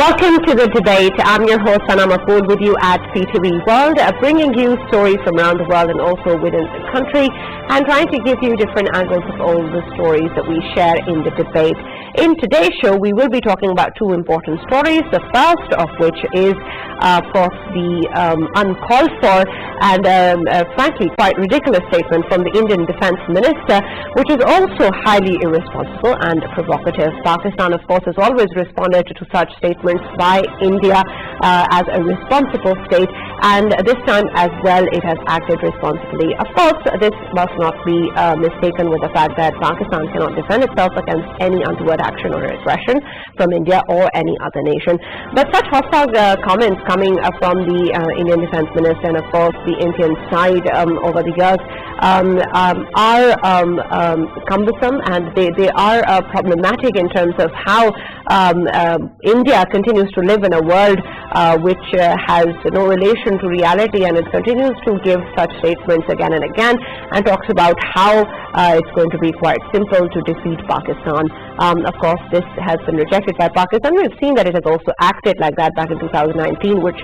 Welcome to the debate. I'm your host Sana Maqbool with you at CTV World, bringing you stories from around the world and also within the country, and trying to give you different angles of all the stories that we share in the debate. In today's show, we will be talking about two important stories. The first of which is, of course, the uncalled for and frankly quite ridiculous statement from the Indian Defence Minister, which is also highly irresponsible and provocative. Pakistan, of course, has always responded to such statements by India as a responsible state, and this time as well it has acted responsibly. Of course, this must not be mistaken with the fact that Pakistan cannot defend itself against any untoward action or aggression from India or any other nation. But such hostile comments coming from the Indian Defence Minister and of course the Indian side over the years are cumbersome, and they are problematic in terms of how India continues to live in a world which has no relation to reality, and it continues to give such statements again and again, and talks about how it's going to be quite simple to defeat Pakistan. Of course, this has been rejected by Pakistan. We've seen that it has also acted like that back in 2019, which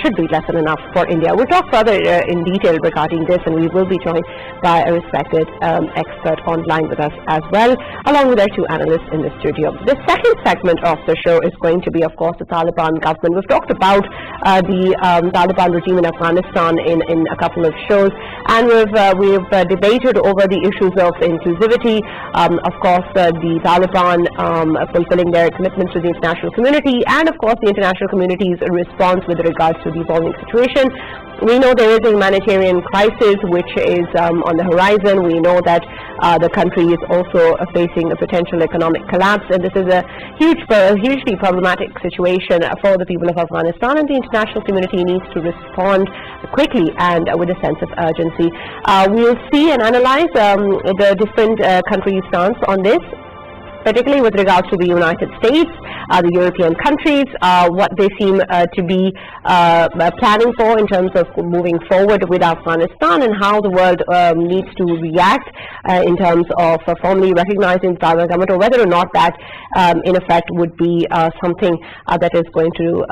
should be lesson enough for India. We'll talk further in detail regarding this, and we will be joined by a respected expert online with us as well, along with our two analysts in the studio. The second segment of the show is going to be, of course, the Taliban government. We've talked about the Taliban regime in Afghanistan in a couple of shows, and we've debated over the issues of inclusivity, of course, the Taliban fulfilling their commitments to the international community, and of course the international community's response with regards to the evolving situation. We know there is a humanitarian crisis which is on the horizon. We know that the country is also facing a potential economic collapse, and this is a hugely problematic situation for the people of Afghanistan, and the international community needs to respond quickly and with a sense of urgency. We'll see and analyze the different countries' stance on this, particularly with regards to the United States, the European countries, what they seem to be planning for in terms of moving forward with Afghanistan, and how the world needs to react in terms of formally recognizing the Taliban government, or whether or not that in effect would be something that is going to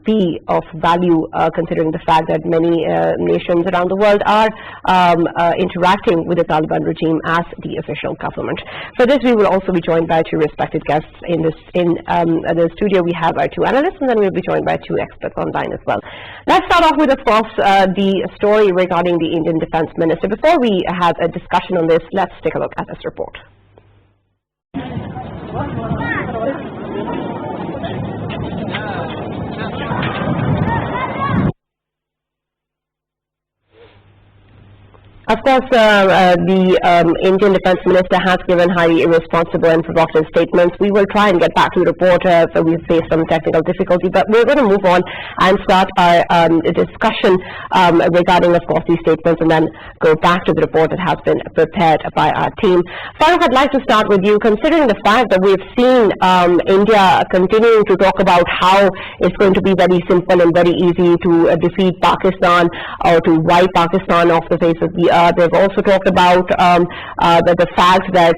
be of value, considering the fact that many nations around the world are interacting with the Taliban regime as the official government. For this, we will also be joined by two respected guests in the studio. We have our two analysts, and then we'll be joined by two experts online as well. Let's start off with, of course, the story regarding the Indian Defence Minister. Before we have a discussion on this, let's take a look at this report. Of course, the Indian Defence Minister has given highly irresponsible and provocative statements. We will try and get back to the report, so we've faced some technical difficulty, but we're going to move on and start our discussion regarding, of course, these statements, and then go back to the report that has been prepared by our team. Farooq, I'd like to start with you. Considering the fact that we've seen India continuing to talk about how it's going to be very simple and very easy to defeat Pakistan, or to wipe Pakistan off the face of the they've also talked about the fact that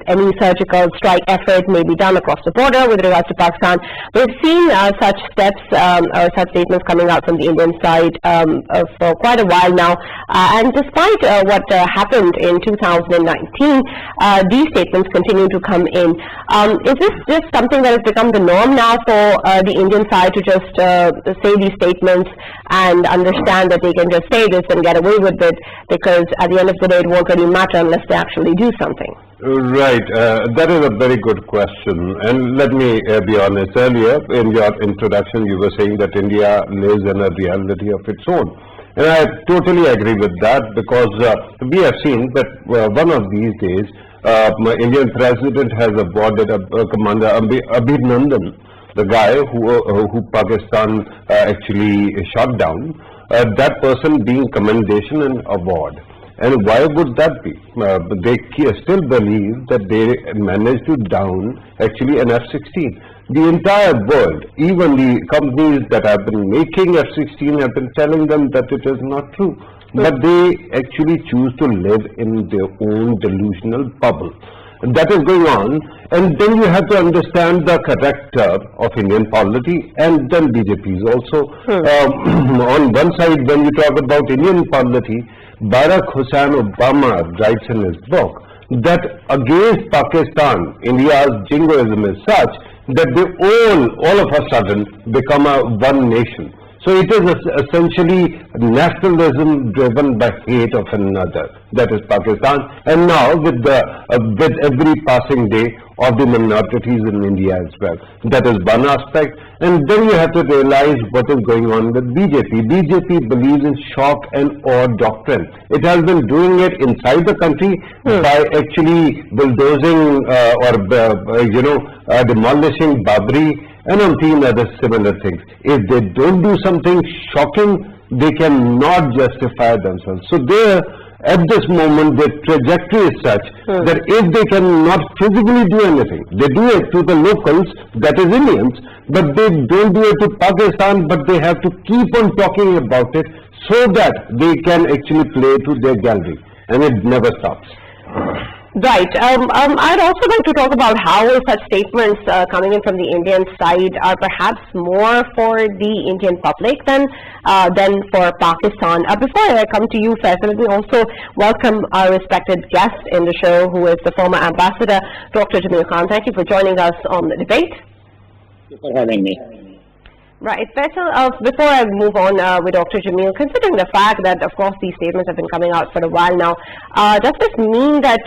any surgical strike effort may be done across the border with regards to Pakistan. We've seen such steps or such statements coming out from the Indian side for quite a while now, and despite what happened in 2019, these statements continue to come in. Is this just something that has become the norm now for the Indian side to just say these statements and understand that they can just say this and get away with it, because at the end of the day it won't really matter unless they actually do something? Right, that is a very good question, and let me be honest. Earlier in your introduction you were saying that India lives in a reality of its own, and I totally agree with that, because we have seen that one of these days Indian President has awarded Commander Abhinandan, the guy who Pakistan actually shot down, that person being commendation and award. And why would that be? They still believe that they managed to down actually an F-16. The entire world, even the companies that have been making F-16 have been telling them that it is not true. But they actually choose to live in their own delusional bubble. that is going on. And then you have to understand the character of Indian polity and then BJP's also. On one side, when you talk about Indian polity, Barack Hussain Obama writes in his book that against Pakistan, India's jingoism is such that they all of a sudden become a one nation. So it is essentially nationalism driven by hate of another, that is Pakistan. And now with every passing day of the minorities in India as well, that is one aspect. And then you have to realize what is going on with BJP. BJP believes in shock and awe doctrine. It has been doing it inside the country by actually bulldozing demolishing Babri and umpteen other similar things. If they don't do something shocking, they cannot justify themselves. So there, at this moment, their trajectory is such that if they cannot physically do anything, they do it to the locals, that is Indians, but they don't do it to Pakistan, but they have to keep on talking about it so that they can actually play to their gallery, and it never stops. Right. I'd also like to talk about how such statements coming in from the Indian side are perhaps more for the Indian public than for Pakistan. Before I come to you, Faisal, let me also welcome our respected guest in the show, who is the former ambassador, Dr. Jamil Khan. Thank you for joining us on the debate. Thank you for having me. Right. Faisal, before I move on with Dr. Jamil, considering the fact that, of course, these statements have been coming out for a while now, does this mean that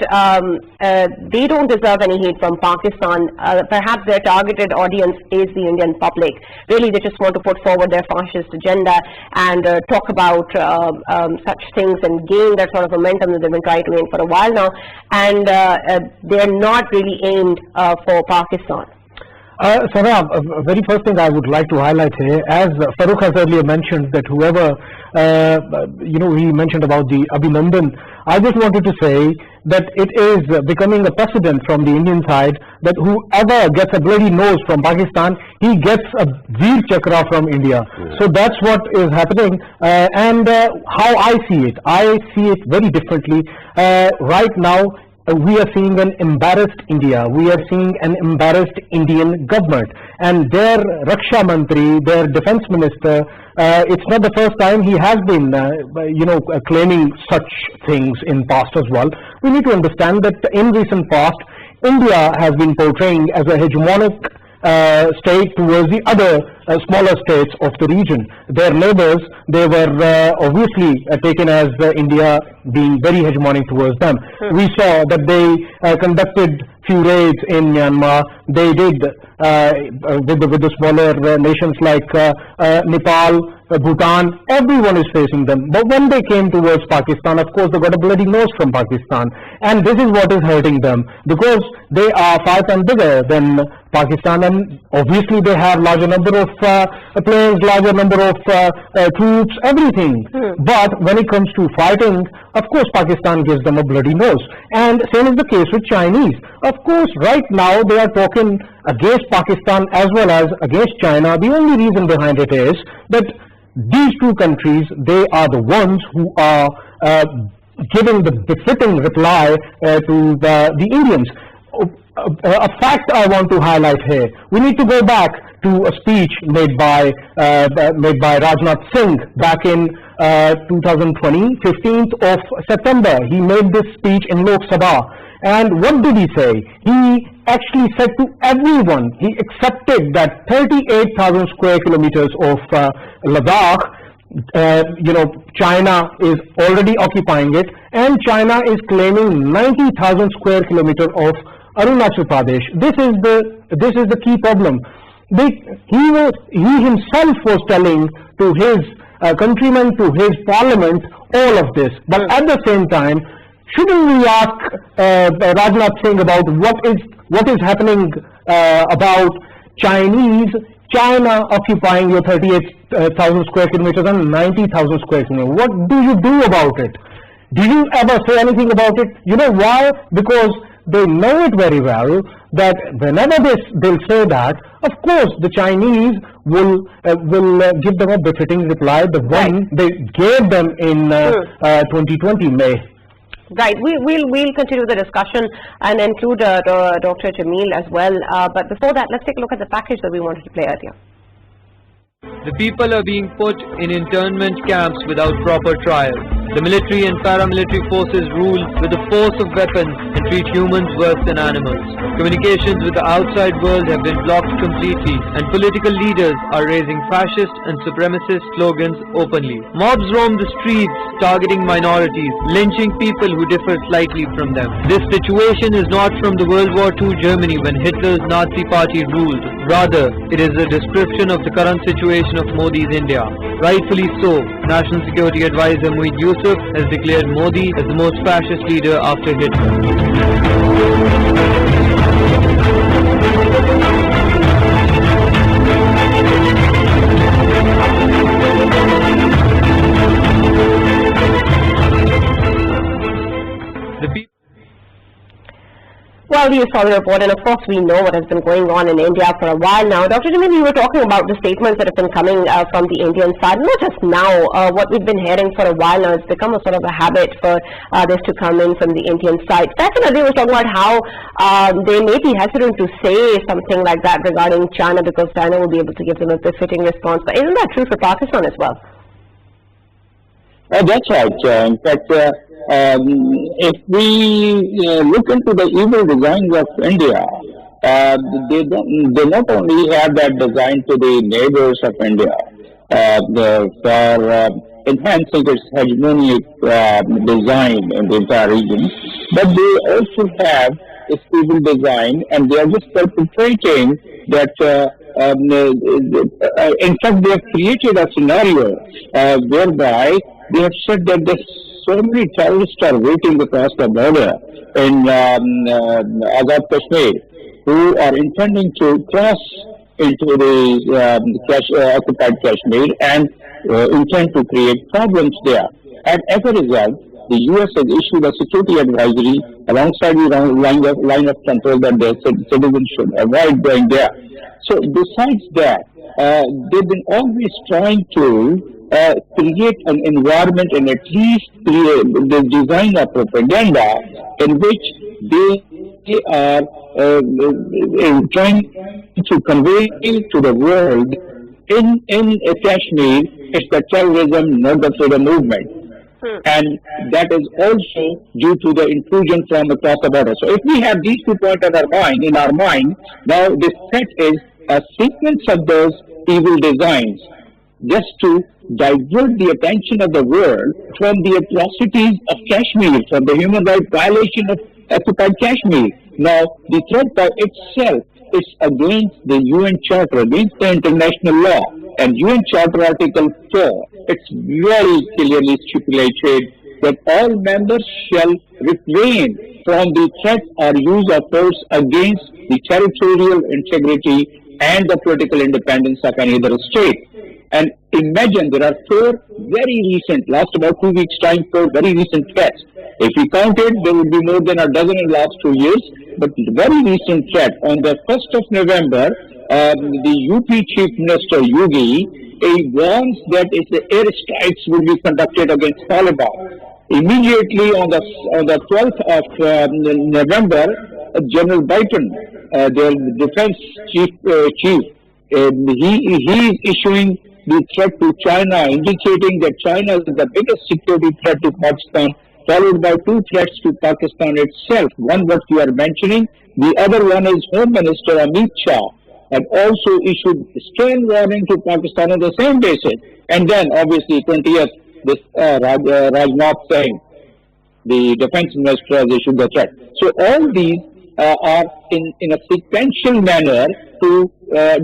they don't deserve any hate from Pakistan? Perhaps their targeted audience is the Indian public. Really, they just want to put forward their fascist agenda and talk about such things and gain that sort of momentum that they've been trying to gain for a while now, and they're not really aimed for Pakistan. Sana, very first thing I would like to highlight here, as Farooq has earlier mentioned, that whoever, he mentioned about the Abhinandan, I just wanted to say that it is becoming a precedent from the Indian side that whoever gets a bloody nose from Pakistan, he gets a Veer Chakra from India. So that's what is happening, and how I see it very differently. Right now, we are seeing an embarrassed India. We are seeing an embarrassed Indian government, and their Raksha Mantri, their defense minister, it's not the first time he has been, claiming such things in past as well. We need to understand that in recent past, India has been portraying as a hegemonic state towards the other smaller states of the region. Their neighbors, they were obviously taken as India being very hegemonic towards them. We saw that they conducted few raids in Myanmar. They did with the smaller nations like Nepal, Bhutan. Everyone is facing them. But when they came towards Pakistan, of course, they got a bloody nose from Pakistan. And this is what is hurting them, because they are 5 times bigger than Pakistan, and obviously they have larger number of planes, larger number of troops, everything. But when it comes to fighting, of course Pakistan gives them a bloody nose. And same is the case with Chinese. Of course, right now they are talking against Pakistan as well as against China. The only reason behind it is that these two countries, they are the ones who are giving the befitting reply to the Indians. A fact I want to highlight here. We need to go back to a speech made by Rajnath Singh back in 2020, 15th of September. He made this speech in Lok Sabha. And what did he say? He actually said to everyone, he accepted that 38,000 square kilometers of Ladakh, China is already occupying it, and China is claiming 90,000 square kilometers of Arunachal Pradesh. This is the key problem. He himself was telling to his countrymen, to his parliament, all of this. But at the same time, shouldn't we ask Rajnath Singh about what is happening about China occupying your 38,000 square kilometers and 90,000 square kilometers? What do you do about it? Did you ever say anything about it? You know why? Because they know it very well that whenever they'll say that, of course the Chinese will give them a befitting reply, the one they gave them in 2020 May. Right. We'll continue the discussion and include Dr. Jamil as well. But before that, let's take a look at the package that we wanted to play earlier. The people are being put in internment camps without proper trial. The military and paramilitary forces rule with the force of weapons and treat humans worse than animals. Communications with the outside world have been blocked completely, and political leaders are raising fascist and supremacist slogans openly. Mobs roam the streets targeting minorities, lynching people who differ slightly from them. This situation is not from the World War II Germany when Hitler's Nazi party ruled. Rather, it is a description of the current situation of Modi's India. Rightfully so, National Security Advisor Moeed Yusuf has declared Modi as the most fascist leader after Hitler. Well, you saw the report, and of course we know what has been going on in India for a while now. Dr. Jamil, you were talking about the statements that have been coming from the Indian side, not just now. What we've been hearing for a while now, it's become a sort of a habit for this to come in from the Indian side. Definitely, we were talking about how they may be hesitant to say something like that regarding China because China will be able to give them a befitting response. But isn't that true for Pakistan as well? That's right. In fact, if we look into the evil designs of India, they not only have that design to the neighbors of India for enhancing its hegemonic design in the entire region, but they also have this evil design, and they are just perpetrating that. In fact, they have created a scenario whereby they have said that so many terrorists are waiting across the border in Azad Kashmir who are intending to cross into the occupied Kashmir and intend to create problems there. And as a result, the U.S. has issued a security advisory alongside the line of control that their citizens should avoid going there. So besides that, they've been always trying to create an environment and at least create the design of propaganda in which they are trying to convey to the world in Kashmir, it's the terrorism, not the freedom movement. And that is also due to the intrusion from across the border. So if we have these 2 points in our mind, now this threat is a sequence of those evil designs just to divert the attention of the world from the atrocities of Kashmir, from the human rights violation of occupied Kashmir. Now, the threat by itself is against the UN Charter, against the international law. And UN Charter Article 4, it's very clearly stipulated that all members shall refrain from the threat or use of force against the territorial integrity and the political independence of any other state. And imagine there are 4 very recent, last about 2 weeks' time, 4 very recent threats. If we counted, there would be more than a dozen in the last 2 years. But very recent threat on the 1st of November, the UP Chief Minister Yogi warns that if the airstrikes will be conducted against Taliban. Immediately on the 12th of November, General Biden, their defense chief, he is issuing the threat to China, indicating that China is the biggest security threat to Pakistan, followed by 2 threats to Pakistan itself. One what you are mentioning, the other one is Home Minister Amit Shah had also issued stern warning to Pakistan on the same basis. And then obviously 20th, this Rajnath Singh, the defense minister, has issued the threat. So all these are in a sequential manner to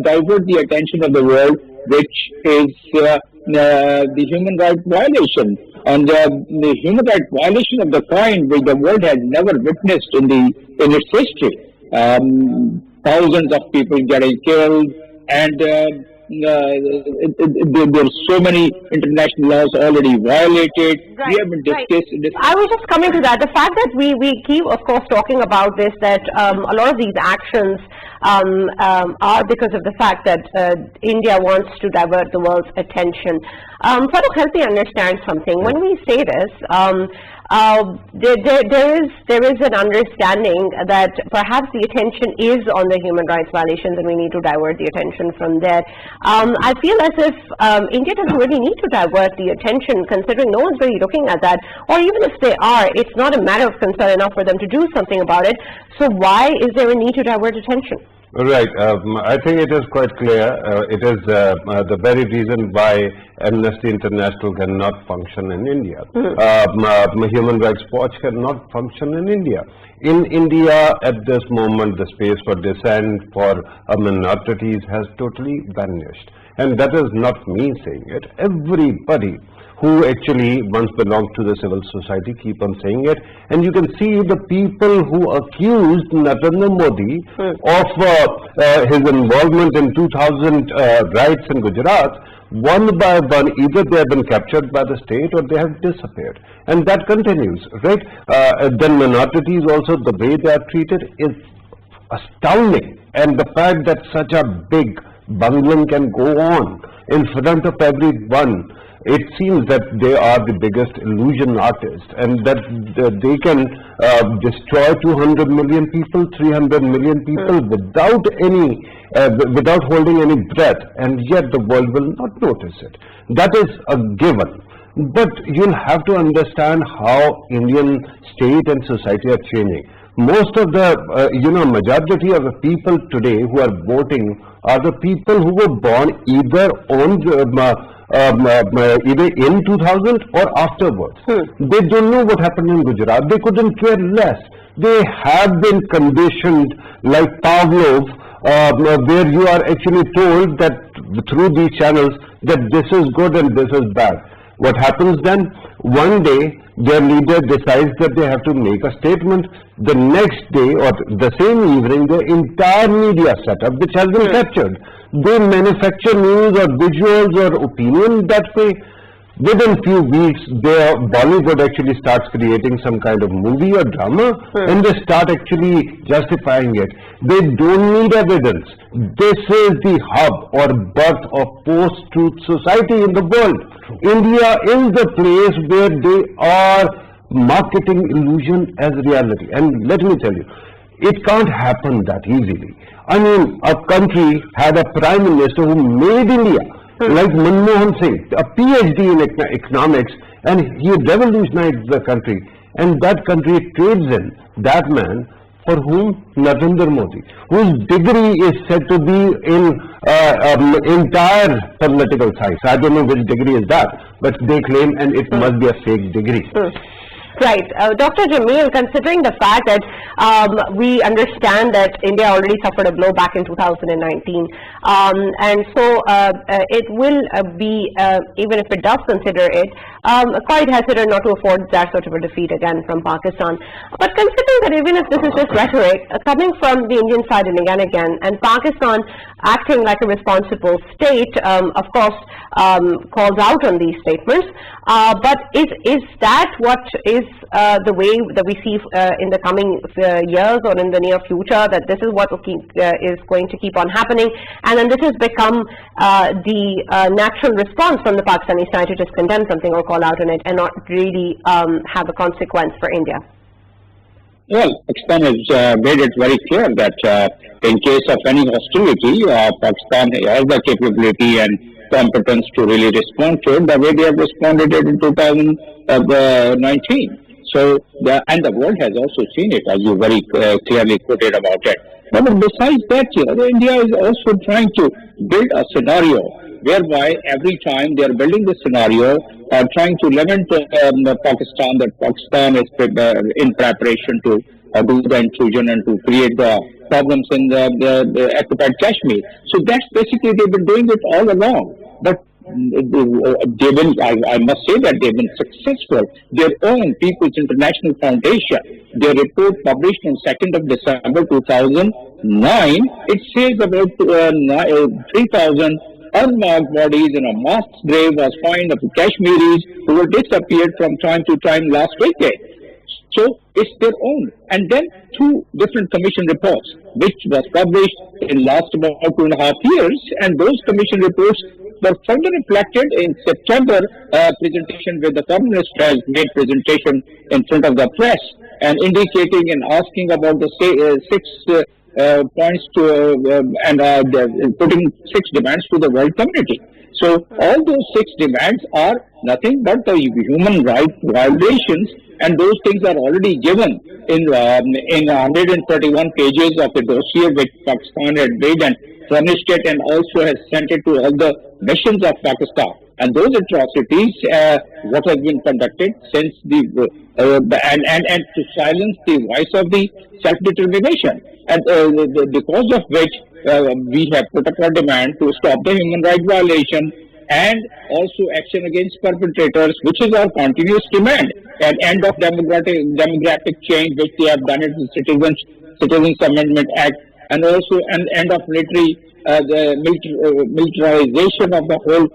divert the attention of the world, which is the human rights violation. And the human rights violation of the kind which the world has never witnessed in its history. Thousands of people getting killed, and there's so many international laws already violated. Right, we haven't discussed. I was just coming to that. The fact that we keep, of course, talking about this, that a lot of these actions are because of the fact that India wants to divert the world's attention. Farooq, help me understand something. When we say this, there is an understanding that perhaps the attention is on the human rights violations, and we need to divert the attention from there. I feel as if India doesn't really need to divert the attention, considering no one's really looking at that, or even if they are, it's not a matter of concern enough for them to do something about it. So why is there a need to divert attention? Right. I think it is quite clear. It is the very reason why Amnesty International cannot function in India. Human Rights Watch cannot function in India. In India, at this moment, the space for dissent for minorities has totally vanished. And that is not me saying it. Everybody who actually once belonged to the civil society keep on saying it, and you can see the people who accused Narendra Modi of his involvement in 2000 riots in Gujarat, one by one, either they have been captured by the state or they have disappeared, and that continues, right? Then minorities also, the way they are treated is astounding, and the fact that such a big bungling can go on in front of everyone. It seems that they are the biggest illusion artists, and that they can destroy 200 million people, 300 million people without without holding any breath, and yet the world will not notice it. That is a given. But you'll have to understand how Indian state and society are changing. Most of the, majority of the people today who are voting are the people who were born either either in 2000 or afterwards. They don't know what happened in Gujarat. They couldn't care less. They have been conditioned like Pavlov, where you are actually told that through these channels that this is good and this is bad. What happens then? One day their leader decides that they have to make a statement. The next day or the same evening, the entire media setup, which has been captured, they manufacture news or visuals or opinion that way. Within few weeks, Bollywood actually starts creating some kind of movie or drama, and they start actually justifying it. They don't need evidence. This is the hub or birth of post-truth society in the world. India is the place where they are marketing illusion as reality. And let me tell you, it can't happen that easily. I mean, a country had a prime minister who made India, like Manmohan Singh, a PhD in economics, and he revolutionized the country. And that country trades in that man for whom? Narendra Modi, whose degree is said to be in entire political science. I don't know which degree is that, but they claim, and it must be a fake degree. Right. Dr. Jameel, considering the fact that we understand that India already suffered a blow back in 2019, and so it will be, even if it does consider it, quite hesitant not to afford that sort of a defeat again from Pakistan. But considering that even if this is just rhetoric, coming from the Indian side and again, and Pakistan acting like a responsible state, of course, calls out on these statements, but is that what is the way that we see in the coming years or in the near future, that this is what is going to keep on happening, and then this has become the natural response from the Pakistani side to just condemn something or call out on it and not really have a consequence for India? Well, Pakistan has made it very clear that in case of any hostility, Pakistan has the capability and competence to really respond to it the way they have responded in 2019. So, and the world has also seen it, as you very clearly quoted about it. But besides that, India is also trying to build a scenario whereby every time they are building the scenario, trying to lament Pakistan, that Pakistan is in preparation to do the intrusion and to create the problems in the occupied Kashmir. So that's basically, they've been doing it all along. But they will, I must say that they've been successful. Their own People's International Foundation, their report published on 2nd of December 2009, it says about 3,000 unmarked bodies in a mass grave was found of Kashmiris who were disappeared from time to time last decade. So it's their own. And then 2 different commission reports, which was published in last about 2.5 years, and those commission reports were further reflected in September presentation, where the Foreign Minister has made presentation in front of the press and indicating and asking about the six points to putting 6 demands to the world community. So all those 6 demands are nothing but the human rights violations, and those things are already given in 131 pages of the dossier which Pakistan had made and furnished it, and also has sent it to all the nations of Pakistan. And those atrocities, what has been conducted since the and to silence the voice of the self-determination, and because of which we have put up a demand to stop the human rights violation and also action against perpetrators, which is our continuous demand, and end of demographic change, which they have done it in Citizens Amendment Act, and also an end of militarization of the whole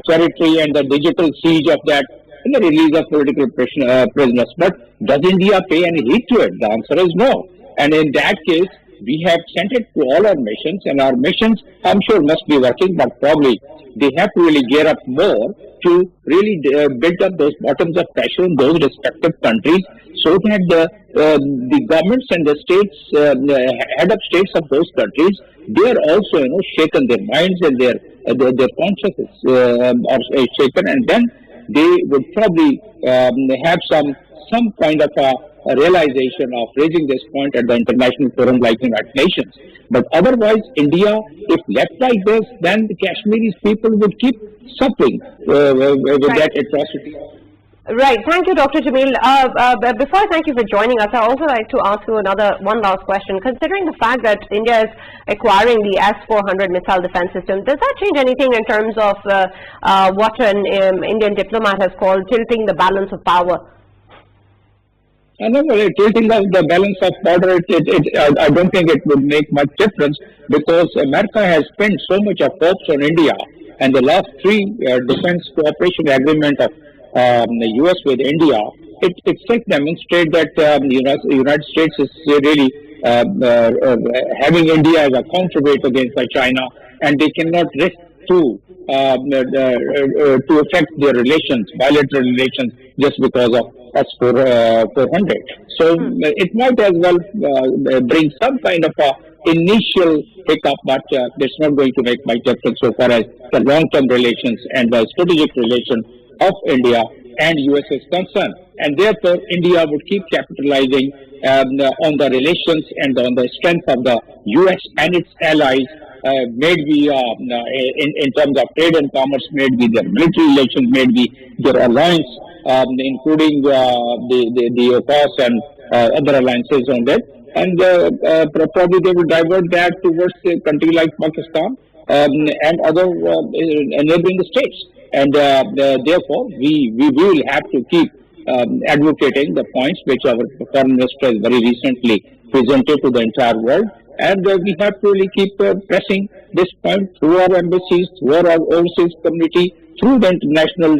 territory and the digital siege of that, and the release of political prisoners. But does India pay any heed to it? The answer is no. And in that case, we have sent it to all our missions, and our missions, I'm sure, must be working, but probably they have to really gear up more to really build up those bottoms of pressure in those respective countries, so that the governments and the states, head of states of those countries, they are also, shaken, their minds and their consciences are shaken, and then they would probably have some kind of a realization of raising this point at the international forum like United Nations. But otherwise, India, if left like this, then the Kashmiris people would keep suffering with that atrocity. Right. Thank you, Dr. Jamil. Before I thank you for joining us, I also like to ask you one last question. Considering the fact that India is acquiring the S-400 missile defense system, does that change anything in terms of what an Indian diplomat has called tilting the balance of power? No, tilting the balance of power, I don't think it would make much difference, because America has spent so much of hopes on India, and the last 3 defense cooperation agreement of the U.S. with India, it itself demonstrates that the United States is really having India as a counterweight against China, and they cannot risk to affect their relations, bilateral relations, just because of S-400. So it might as well bring some kind of a initial hiccup, but it's not going to make much difference so far as the long-term relations and the strategic relations of India and US is concerned. And therefore, India would keep capitalizing on the relations and on the strength of the US and its allies, maybe in terms of trade and commerce, maybe their military relations, maybe their alliance, including the OCAS and other alliances on that. And probably they will divert that towards a country like Pakistan and other neighboring states. And therefore, we will have to keep advocating the points which our Foreign Minister has very recently presented to the entire world. And we have to really keep pressing this point through our embassies, through our overseas community, through the international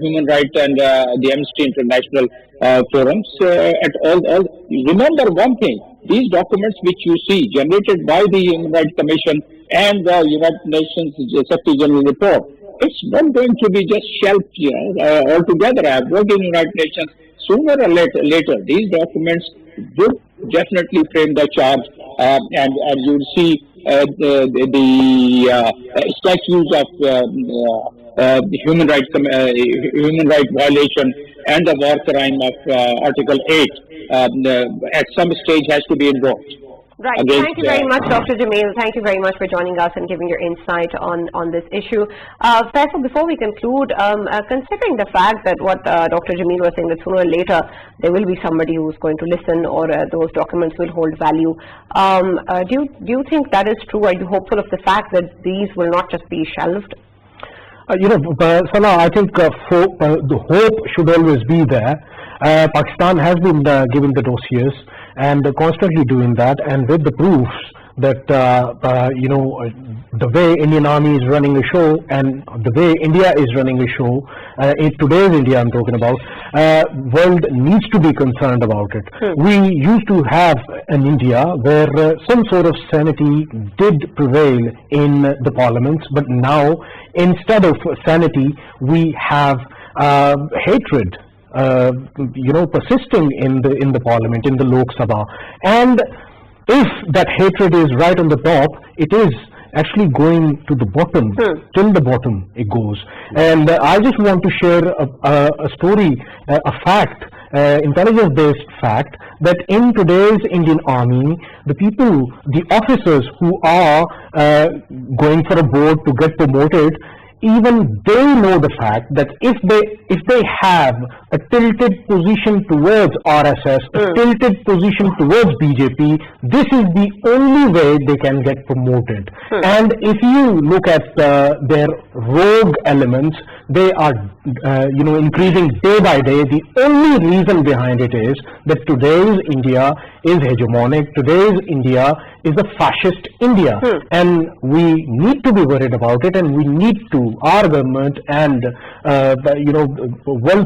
human rights and the Amnesty International forums. At all, remember one thing: these documents which you see generated by the Human Rights Commission and the United Nations Secretary General report, it's not going to be just shelved, altogether. I have worked in United Nations. Sooner or later, these documents would definitely frame the charge, and you'll see the statues of human rights violation and the war crime of Article 8 at some stage has to be invoked. Right. Thank you very much, Dr. Jamil. Thank you very much for joining us and giving your insight on this issue. Faisal, before we conclude, considering the fact that what Dr. Jamil was saying, that sooner or later there will be somebody who's going to listen, or those documents will hold value, do you think that is true? Are you hopeful of the fact that these will not just be shelved? Sana, I think the hope should always be there. Pakistan has been given the dossiers and constantly doing that, and with the proofs that the way Indian Army is running a show and the way India is running a show, in today's India I'm talking about, world needs to be concerned about it. We used to have an India where some sort of sanity did prevail in the parliaments, but now instead of sanity we have hatred persisting in the parliament, in the Lok Sabha. And if that hatred is right on the top, it is actually going to the bottom, till the bottom it goes. And I just want to share a story, a fact, intelligence-based fact, that in today's Indian Army, the people, the officers who are going for a board to get promoted, even they know the fact that if they have a tilted position towards RSS, a tilted position towards BJP, this is the only way they can get promoted. And if you look at their rogue elements, they are increasing day by day. The only reason behind it is that today's India is hegemonic. Today's India is a fascist India, and we need to be worried about it, and we need to, our government and well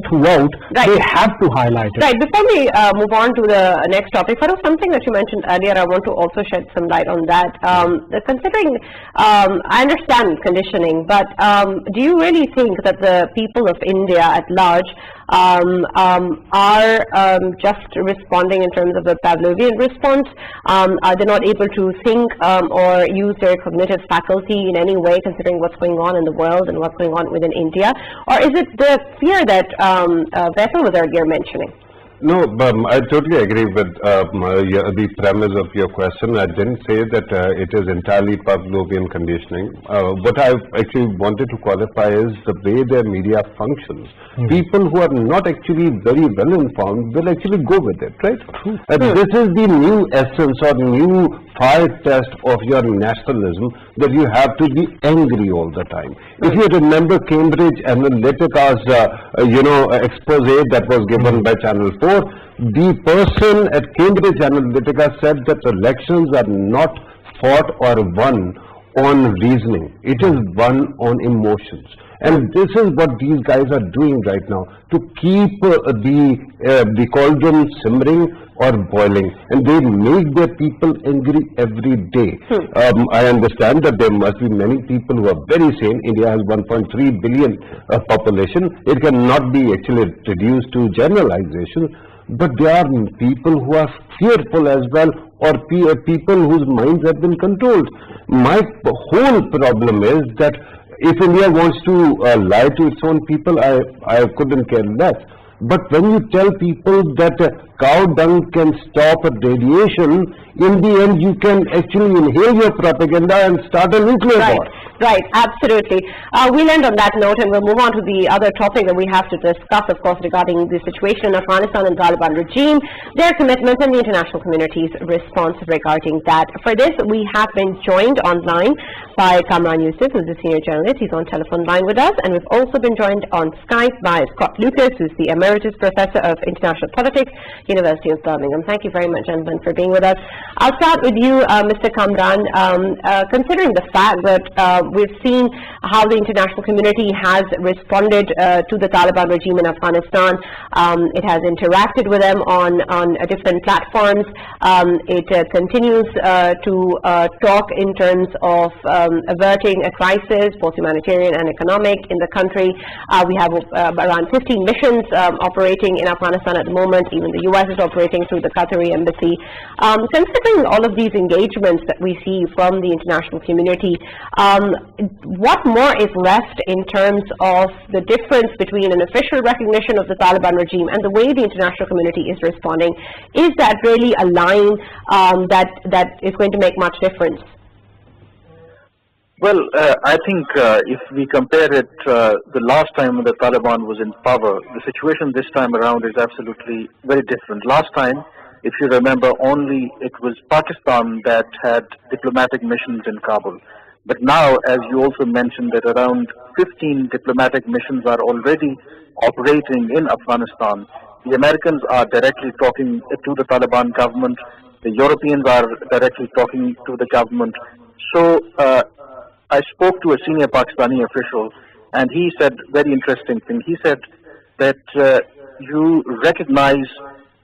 throughout, they have to highlight it. Right. Before we move on to the next topic, Farooq, something that you mentioned earlier, I want to also shed some light on that. Considering, I understand conditioning, but do you really think that the people of India at large are just responding in terms of the Pavlovian response? Are they not able to think or use their cognitive faculty in any way, considering what's going on in the world and what's going on within India? Or is it the fear that Faisal was earlier mentioning? No, I totally agree with the premise of your question. I didn't say that it is entirely Pavlovian conditioning. What I actually wanted to qualify is the way their media functions. People who are not actually very well informed will actually go with it, right? This is the new essence or new fire test of your nationalism, that you have to be angry all the time. If you remember Cambridge Analytica's expose that was given by Channel 4, the person at Cambridge Analytica said that elections are not fought or won on reasoning. It is won on emotions. And this is what these guys are doing right now, to keep the cauldron simmering or boiling, and they make their people angry every day. I understand that there must be many people who are very sane. India has 1.3 billion population. It cannot be actually reduced to generalization, but there are people who are fearful as well, or people whose minds have been controlled. My whole problem is that if India wants to lie to its own people, I couldn't care less. But when you tell people that cow dung can stop radiation, in the end you can actually inhale your propaganda and start a nuclear war. Right, absolutely. We'll end on that note, and we'll move on to the other topic that we have to discuss, of course, regarding the situation in Afghanistan and Taliban regime, their commitments, and the international community's response regarding that. For this, we have been joined online by Kamran Yusuf, who's a senior journalist. He's on telephone line with us, and we've also been joined on Skype by Scott Lucas, who's the Emeritus Professor of International Politics, University of Birmingham. Thank you very much, gentlemen, for being with us. I'll start with you, Mr. Kamran. Considering the fact that we've seen how the international community has responded to the Taliban regime in Afghanistan. It has interacted with them on different platforms. It continues to talk in terms of averting a crisis, both humanitarian and economic, in the country. We have around 15 missions operating in Afghanistan at the moment. Even the US is operating through the Qatari embassy. Considering all of these engagements that we see from the international community, what more is left in terms of the difference between an official recognition of the Taliban regime and the way the international community is responding? Is that really a line that is going to make much difference? Well, I think if we compare it the last time when the Taliban was in power, the situation this time around is absolutely very different. Last time, if you remember, only it was Pakistan that had diplomatic missions in Kabul. But now, as you also mentioned, that around 15 diplomatic missions are already operating in Afghanistan. The Americans are directly talking to the Taliban government. The Europeans are directly talking to the government. So I spoke to a senior Pakistani official, and he said very interesting thing. He said that you recognize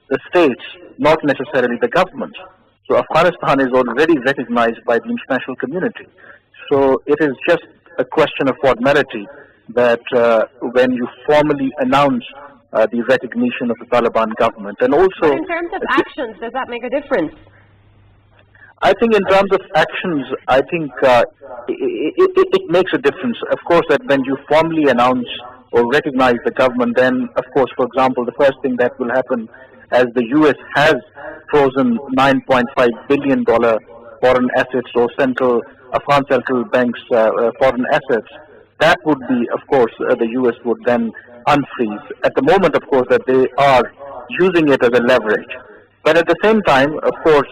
the states, not necessarily the government. So Afghanistan is already recognized by the international community. So it is just a question of formality that when you formally announce the recognition of the Taliban government. And also, but in terms of actions, does that make a difference? I think in terms of actions, I think it makes a difference. Of course, that when you formally announce or recognize the government, then, of course, for example, the first thing that will happen, as the U.S. has frozen $9.5 billion foreign assets or Afghan central bank's foreign assets, that would be, of course, the U.S. would then unfreeze. At the moment, of course, that they are using it as a leverage. But at the same time, of course,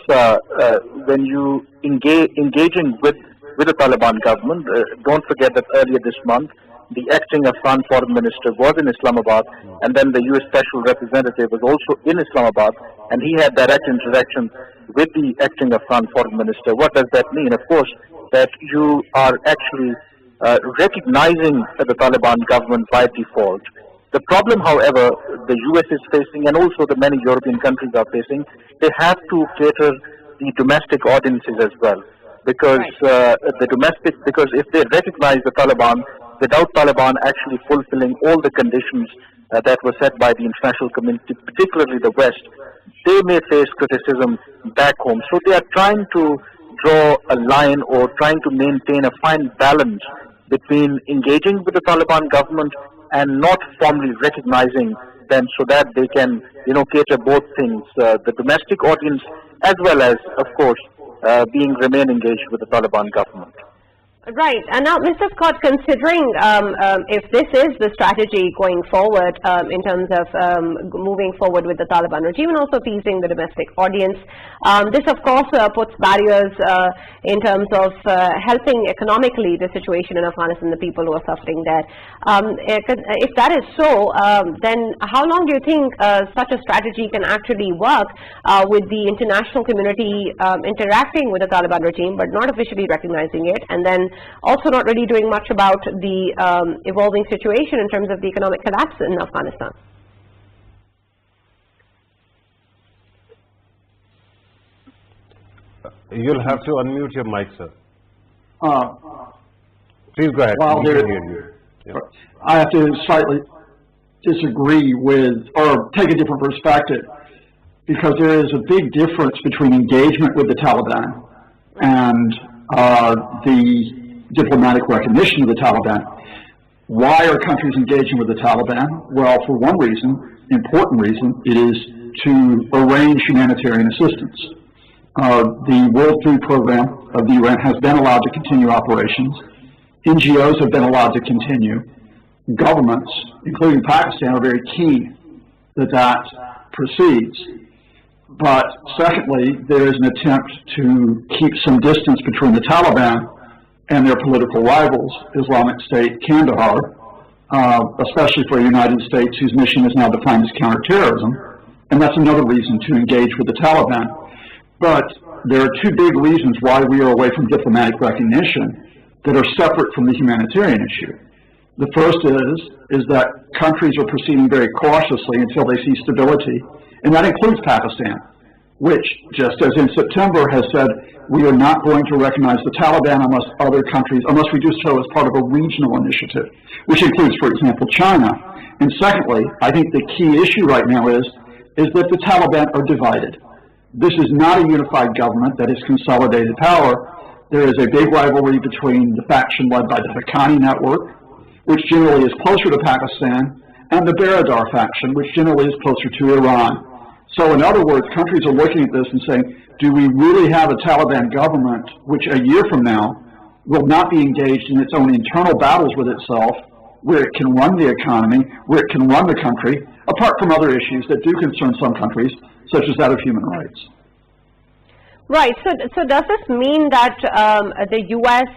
when you engaging with the Taliban government, don't forget that earlier this month, the acting Afghan foreign minister was in Islamabad, and then the U.S. special representative was also in Islamabad, and he had direct interaction with the acting Afghan foreign minister. What does that mean? Of course, that you are actually recognizing the Taliban government by default. The problem, however, the U.S. is facing, and also the many European countries are facing, they have to cater the domestic audiences as well, because because if they recognize the Taliban without Taliban actually fulfilling all the conditions that were set by the international community, particularly the West, they may face criticism back home. So they are trying to draw a line or trying to maintain a fine balance between engaging with the Taliban government and not formally recognizing them, so that they can, cater both things, the domestic audience as well as, of course, remain engaged with the Taliban government. Right. And now, Mr. Scott, considering if this is the strategy going forward in terms of moving forward with the Taliban regime and also appeasing the domestic audience, this, of course, puts barriers in terms of helping economically the situation in Afghanistan, the people who are suffering there. If that is so, then how long do you think such a strategy can actually work with the international community interacting with the Taliban regime but not officially recognizing it, and then also not really doing much about the evolving situation in terms of the economic collapse in Afghanistan? You'll have to unmute your mic, sir. Please go ahead. Well, I have to slightly disagree with, or take a different perspective, because there is a big difference between engagement with the Taliban and the diplomatic recognition of the Taliban. Why are countries engaging with the Taliban? Well, for one reason, important reason, it is to arrange humanitarian assistance. The World Food Program of the UN has been allowed to continue operations. NGOs have been allowed to continue. Governments, including Pakistan, are very keen that that proceeds. But secondly, there is an attempt to keep some distance between the Taliban and their political rivals, Islamic State, Kandahar, especially for the United States, whose mission is now defined as counterterrorism. And that's another reason to engage with the Taliban. But there are two big reasons why we are away from diplomatic recognition that are separate from the humanitarian issue. The first is that countries are proceeding very cautiously until they see stability, and that includes Pakistan, which, just as in September, has said we are not going to recognize the Taliban unless we do so as part of a regional initiative, which includes, for example, China. And secondly, I think the key issue right now is that the Taliban are divided. This is not a unified government that has consolidated power. There is a big rivalry between the faction led by the Haqqani network, which generally is closer to Pakistan, and the Baradar faction, which generally is closer to Iran. So in other words, countries are looking at this and saying, do we really have a Taliban government which a year from now will not be engaged in its own internal battles with itself, where it can run the economy, where it can run the country, apart from other issues that do concern some countries, such as that of human rights? Right. So does this mean that the U.S.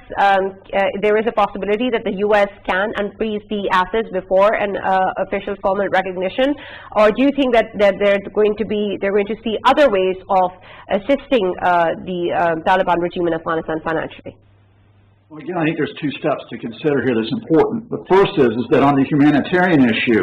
There is a possibility that the U.S. can unfreeze the assets before an official formal recognition, or do you think that they're going to see other ways of assisting the Taliban regime in Afghanistan financially? Well, again, I think there's two steps to consider here that's important. The first is that on the humanitarian issue,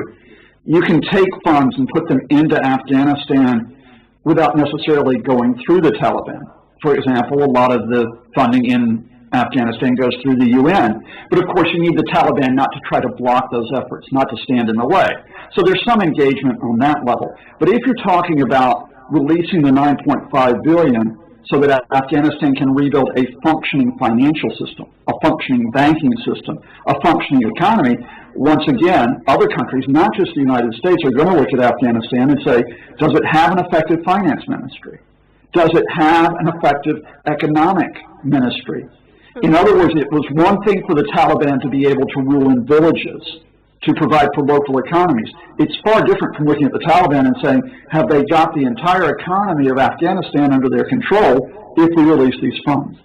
you can take funds and put them into Afghanistan without necessarily going through the Taliban. For example, a lot of the funding in Afghanistan goes through the UN. But of course, you need the Taliban not to try to block those efforts, not to stand in the way. So there's some engagement on that level. But if you're talking about releasing the $9.5 billion so that Afghanistan can rebuild a functioning financial system, a functioning banking system, a functioning economy, once again, other countries, not just the United States, are going to look at Afghanistan and say, does it have an effective finance ministry? Does it have an effective economic ministry? In other words, it was one thing for the Taliban to be able to rule in villages, to provide for local economies. It's far different from looking at the Taliban and saying, have they got the entire economy of Afghanistan under their control if we release these funds?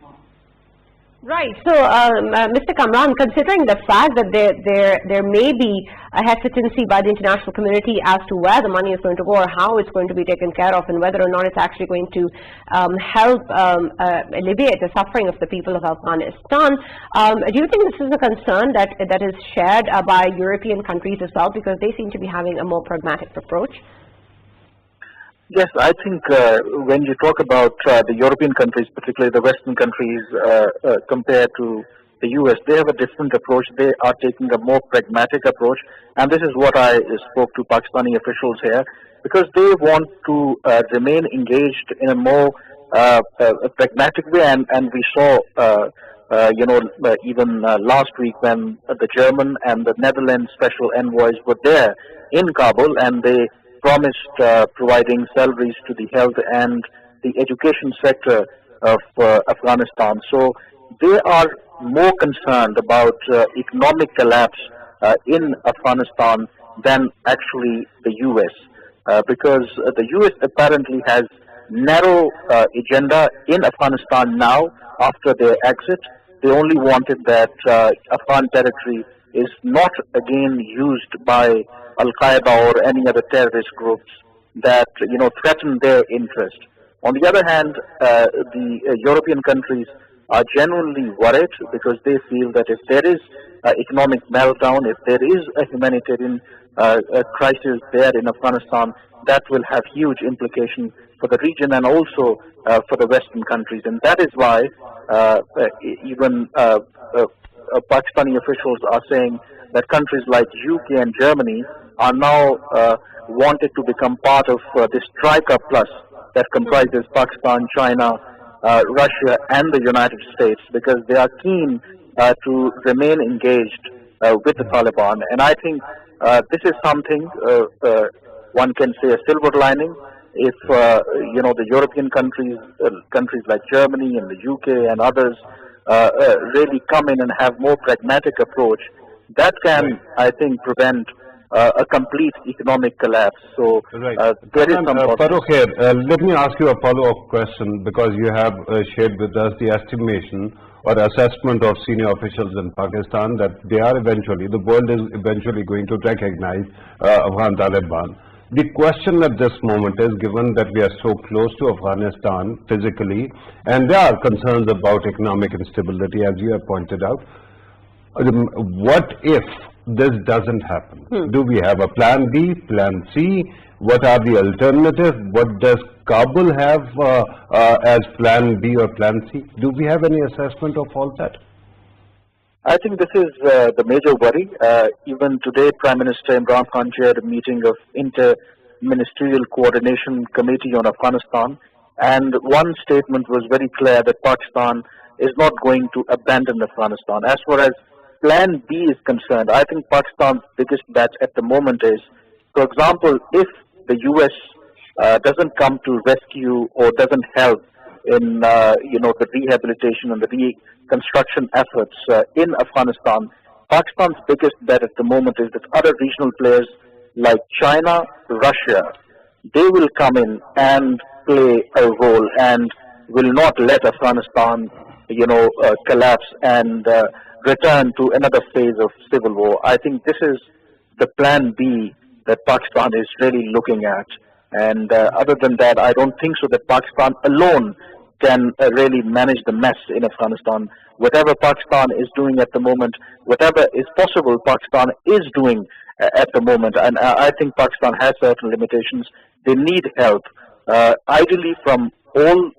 Right. So, Mr. Kamran, considering the fact that there may be a hesitancy by the international community as to where the money is going to go or how it's going to be taken care of and whether or not it's actually going to help alleviate the suffering of the people of Afghanistan, do you think this is a concern that is shared by European countries as well, because they seem to be having a more pragmatic approach? Yes, I think when you talk about the European countries, particularly the Western countries, compared to the U.S., they have a different approach. They are taking a more pragmatic approach, and this is what I spoke to Pakistani officials here, because they want to remain engaged in a more pragmatic way, and we saw, even last week when the German and the Netherlands special envoys were there in Kabul, and they promised providing salaries to the health and the education sector of Afghanistan. So they are more concerned about economic collapse in Afghanistan than actually the U.S. Because the U.S. apparently has narrow agenda in Afghanistan now after their exit. They only wanted that Afghan territory is not again used by Al-Qaeda or any other terrorist groups that threaten their interest. On the other hand, the European countries are genuinely worried because they feel that if there is economic meltdown, if there is a humanitarian crisis there in Afghanistan, that will have huge implications for the region and also for the Western countries. And that is why even Pakistani officials are saying that countries like UK and Germany are now wanted to become part of this Troika Plus that comprises Pakistan, China, Russia and the United States, because they are keen to remain engaged with the Taliban. And I think this is something one can say a silver lining. If the European countries like Germany and the UK and others really come in and have more pragmatic approach, that can, I think, prevent a complete economic collapse. So there is some Farooq here, let me ask you a follow-up question, because you have shared with us the estimation or assessment of senior officials in Pakistan that the world is eventually going to recognize Afghan Taliban. The question at this moment is, given that we are so close to Afghanistan physically, and there are concerns about economic instability, as you have pointed out, what if this doesn't happen? Do we have a plan B, plan C? What are the alternatives? What does Kabul have as plan B or plan C? Do we have any assessment of all that? I think this is the major worry. Even today, Prime Minister Imran Khan chaired a meeting of Inter-Ministerial Coordination Committee on Afghanistan, and one statement was very clear that Pakistan is not going to abandon Afghanistan. As far as Plan B is concerned, I think Pakistan's biggest bet at the moment is, for example, if the U.S. doesn't come to rescue or doesn't help in the rehabilitation and the reconstruction efforts in Afghanistan, Pakistan's biggest bet at the moment is that other regional players like China, Russia, they will come in and play a role. And will not let Afghanistan, collapse and return to another phase of civil war. I think this is the plan B that Pakistan is really looking at. And other than that, I don't think so that Pakistan alone can really manage the mess in Afghanistan. Whatever Pakistan is doing at the moment, whatever is possible, Pakistan is doing at the moment. And I think Pakistan has certain limitations. They need help, ideally from all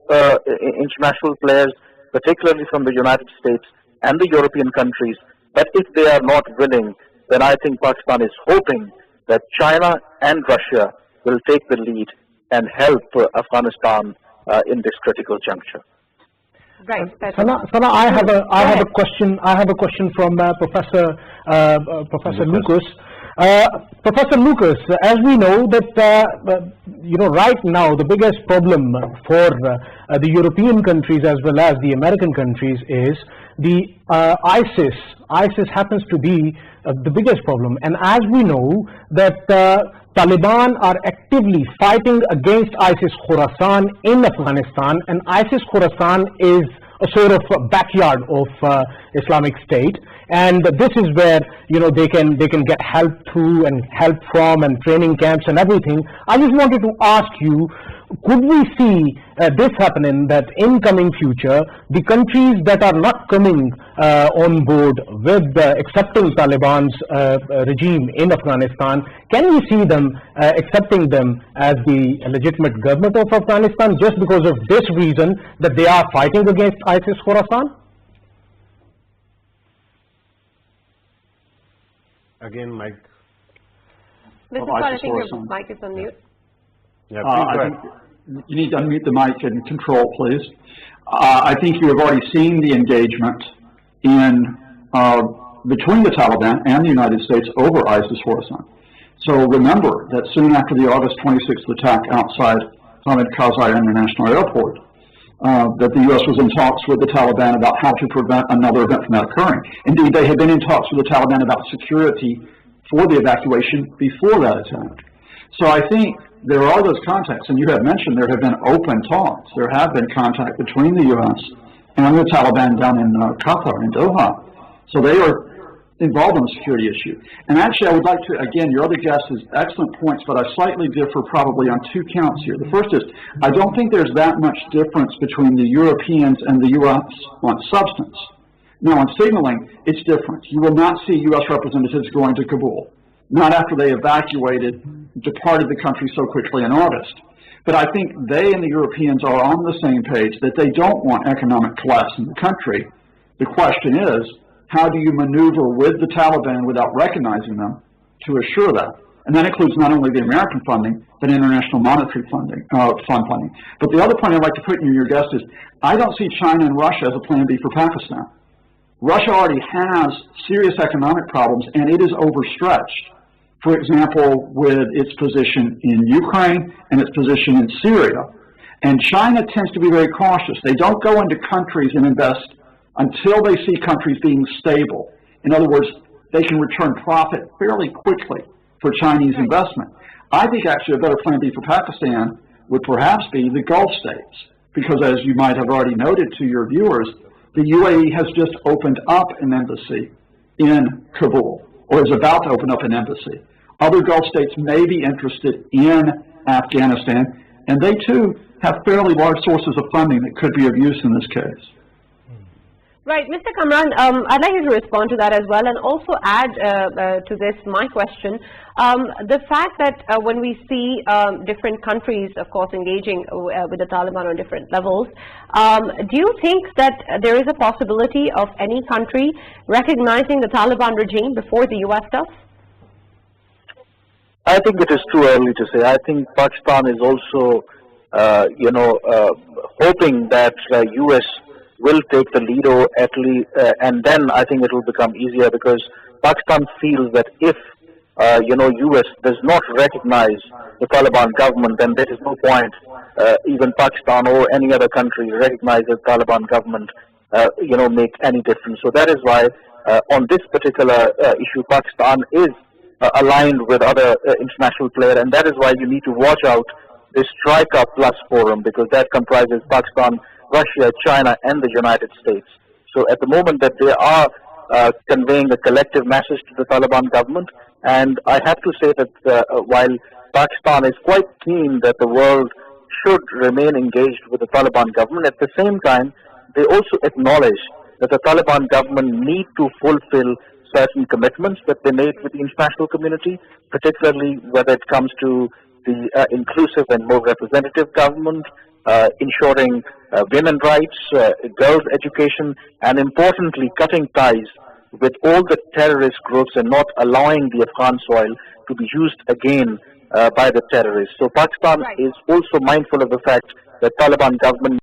international players, particularly from the United States and the European countries. But if they are not willing, then I think Pakistan is hoping that China and Russia will take the lead and help Afghanistan in this critical juncture. Right. Sana, I have a question. I have a question from Professor Lucas. Professor Lucas, as we know that right now the biggest problem for the European countries as well as the American countries is the ISIS. ISIS happens to be the biggest problem, and as we know that Taliban are actively fighting against ISIS Khorasan in Afghanistan, and ISIS Khorasan is a sort of backyard of Islamic State, and this is where they can get help to and help from and training camps and everything. I just wanted to ask you, could we see this happening, that in coming future the countries that are not coming on board with accepting Taliban's regime in Afghanistan, can we see them accepting them as the legitimate government of Afghanistan just because of this reason that they are fighting against ISIS Khorasan? Again, Mike. Mr. Khan, I think your mic is on mute. Yeah, I think you need to unmute the mic and control, please. I think you have already seen the engagement between the Taliban and the United States over ISIS Khorasan. So remember that soon after the August 26th attack outside Hamid Karzai International Airport, that the U.S. was in talks with the Taliban about how to prevent another event from that occurring. Indeed, they had been in talks with the Taliban about security for the evacuation before that attack. So I think there are those contacts, and you have mentioned there have been open talks. There have been contact between the U.S. and the Taliban down in Qatar, in Doha. So they are involved in the security issue. And actually, I would like to, again, your other guest has excellent points, but I slightly differ probably on two counts here. The first is, I don't think there's that much difference between the Europeans and the U.S. on substance. Now, on signaling, it's different. You will not see U.S. representatives going to Kabul, not after they departed the country so quickly in August. But I think they and the Europeans are on the same page that they don't want economic collapse in the country. The question is, how do you maneuver with the Taliban without recognizing them to assure that? And that includes not only the American funding, but international monetary fund funding. But the other point I'd like to put in your guest is, I don't see China and Russia as a plan B for Pakistan. Russia already has serious economic problems, and it is overstretched. For example, with its position in Ukraine and its position in Syria. And China tends to be very cautious. They don't go into countries and invest until they see countries being stable. In other words, they can return profit fairly quickly for Chinese investment. I think actually a better plan B for Pakistan would perhaps be the Gulf states, because as you might have already noted to your viewers, the UAE has just opened up an embassy in Kabul, or is about to open up an embassy. Other Gulf states may be interested in Afghanistan, and they too have fairly large sources of funding that could be of use in this case. Right, Mr. Kamran, I'd like you to respond to that as well, and also add to this my question. The fact that when we see different countries, of course, engaging with the Taliban on different levels, do you think that there is a possibility of any country recognizing the Taliban regime before the U.S. does? I think it is too early to say. I think Pakistan is also, hoping that U.S. will take the lead, or at least, and then I think it will become easier, because Pakistan feels that if U.S. does not recognize the Taliban government, then there is no point even Pakistan or any other country recognize the Taliban government, make any difference. So that is why on this particular issue, Pakistan is aligned with other international players, and that is why you need to watch out this Strike Up Plus forum, because that comprises Pakistan, Russia, China, and the United States. So at the moment that they are conveying a collective message to the Taliban government, and I have to say that while Pakistan is quite keen that the world should remain engaged with the Taliban government, at the same time, they also acknowledge that the Taliban government need to fulfill certain commitments that they made with the international community, particularly whether it comes to the inclusive and more representative government, ensuring women's rights, girls' education, and importantly, cutting ties with all the terrorist groups and not allowing the Afghan soil to be used again by the terrorists. So Pakistan is also mindful of the fact that Taliban government